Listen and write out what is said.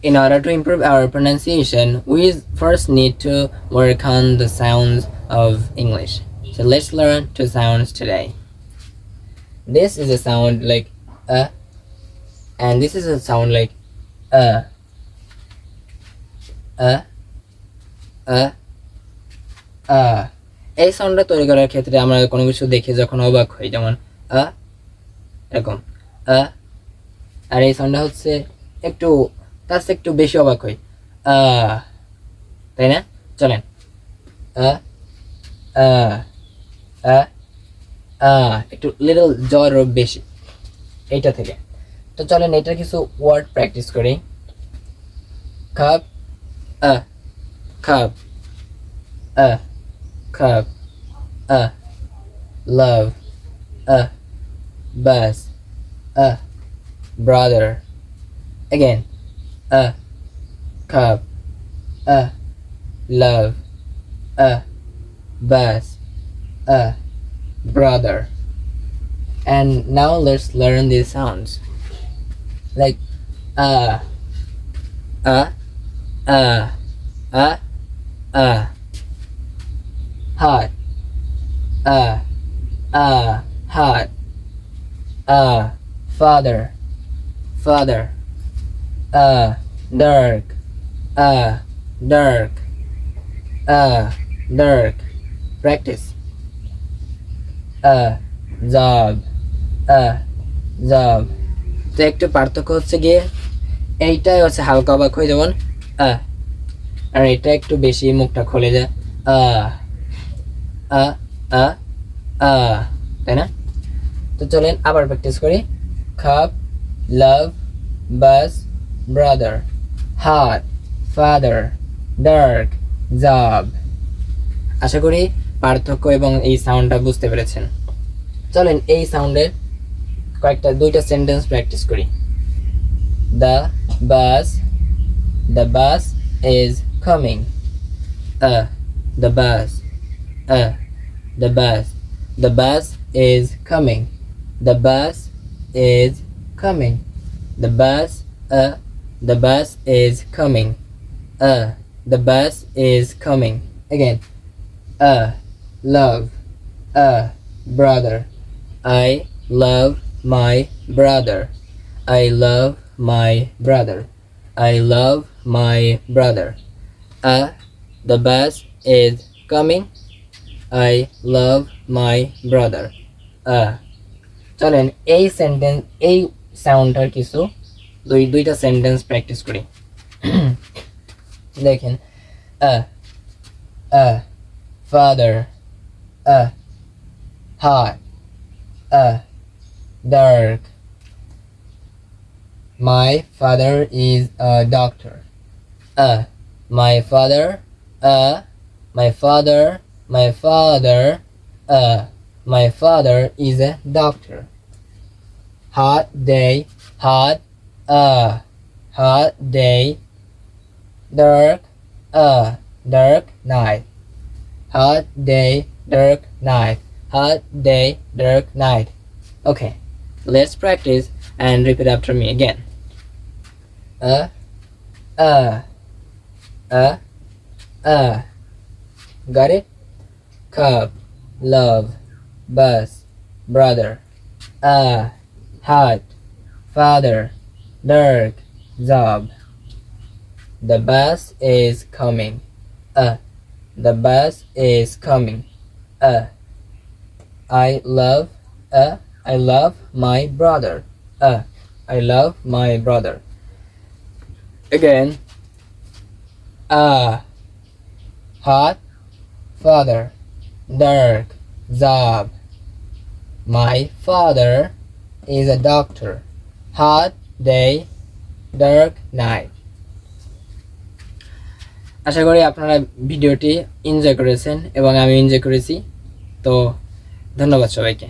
In order to improve our pronunciation, we first need to work on the sounds of English. So let's learn two sounds today. This is a sound like and this is a sound like uh. এই সাউন্ডটা তৈরি করার ক্ষেত্রে আমরা কোনো কিছু দেখে যখন অবাক হই, যেমন এরকম আর এই সাউন্ডটা হচ্ছে একটু তার চেয়ে একটু বেশি অবাক হই, তাই না? চলেন একটু লিটল জ্বর বেশি এইটা থেকে। তো চলেন এটার কিছু ওয়ার্ড প্র্যাকটিস করি। Cup cup, cup, love, bus, brother. Again, cup, love, bus, brother. And now let's learn these sounds. Like hot, hot, father, father, dark, dark, dark. Practice. Job, job. তো একটু পার্থক্য হচ্ছে গিয়ে এইটাই হচ্ছে হালকা অবাক হয়ে, যেমন আর এটা একটু বেশি মুখটা খুলে যায়, তাই না? তো চলেন আবার প্র্যাকটিস করি। Cup, love, bus, brother, heart, father, dark, job. আশা করি পার্থক্য এবং এই সাউন্ডটা বুঝতে পেরেছেন। চলেন এই সাউন্ডের দুইটা সেন্টেন্স প্র্যাকটিস করি। The bus is coming. The bus. The bus. The bus is coming. The bus is coming. The bus. The bus is coming. The bus is coming. Again. Love. Brother. I love my brother. I love my brother. I love my brother. The bus is coming. I love my brother. চলেন এই sentence, এই সাউন্ডটার কিছু দুইটা sentence practice করি। দেখেন, father, hot, dark. My father is a doctor. My father is a doctor. Hot day, dark night. Hot day, dark night. Hot day, dark night. Okay, let's practice and repeat after me again. Got it? Cup, love, bus, brother, hot, father, dark, job. The bus is coming. The bus is coming. I love my brother. I love my brother. Again. Hot, father, dark, job. My father is a doctor. Hot day, dark night. আশা করি আপনারা ভিডিওটি enjoy করেছেন এবং আমি enjoy করেছি। তো ধন্যবাদ সবাইকে।